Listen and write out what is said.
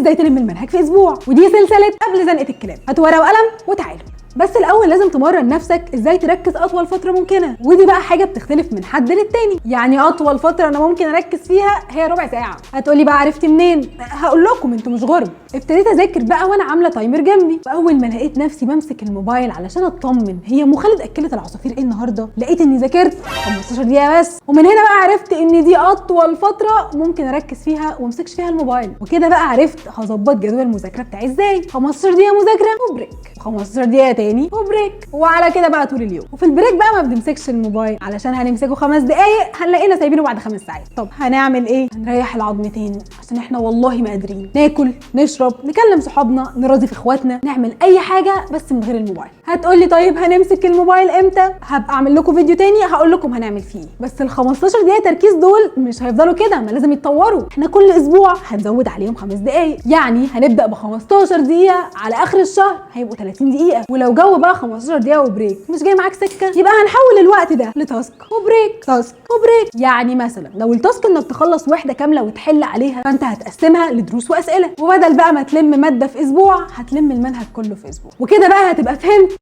ازاي تلم المنهج في اسبوع، ودي سلسله قبل زنقه الكلاب. هات ورقه وقلم وتعالوا. بس الاول لازم تمرن نفسك ازاي تركز اطول فتره ممكنه، ودي بقى حاجه بتختلف من حد للتاني. يعني اطول فتره انا ممكن اركز فيها هي ربع ساعه. هتقولي بقى عرفتي منين؟ هقول لكم انتوا مش غرب. ابتديت اذاكر بقى وانا عامله تايمر جنبي، واول ما لقيت نفسي بمسك الموبايل علشان اطمن هي ام خالد اكلت العصافير ايه النهارده، لقيت اني ذاكرت 15 دقيقه بس. ومن هنا بقى عرفت ان دي اطول فتره ممكن اركز فيها ومسكش فيها الموبايل. وكده بقى عرفت هظبط جدول المذاكره بتاعي ازاي. 15 دقيقه مذاكره وبريك، و15 دقيقه تاني وبريك، وعلى كده بقى طول اليوم. وفي البريك بقى ما بنمسكش الموبايل علشان هنمسكه 5 دقايق هنلاقينا سايبينه بعد 5 ساعات. طب هنعمل ايه؟ هنريح العظمتين عشان احنا والله ما قادرين ناكل، نشرب، نكلم صحابنا، نراضي في اخواتنا، نعمل اي حاجه بس من غير الموبايل. هتقولي طيب هنمسك الموبايل امتى؟ هبقى اعمل لكم فيديو تاني هقول لكم هنعمل فيه. بس ال 15 دقيقه تركيز دول مش هيفضلوا كده، ما لازم يتطوروا. احنا كل اسبوع هنزود عليهم 5 دقايق، يعني هنبدا ب 15 دقيقه، على اخر الشهر هيبقوا 30 دقيقه. ولو جو بقى 15 دقيقه وبريك مش جاي معاك سكه، يبقى هنحول الوقت ده لتاسك وبريك، تاسك وبريك. يعني مثلا لو التاسك انك تخلص وحده كامله وتحل عليها، فانت هتقسمها لدروس واسئله، وبدل بقى ما تلم ماده في اسبوع هتلم المنهج كله في اسبوع. وكده بقى هتبقى فهمت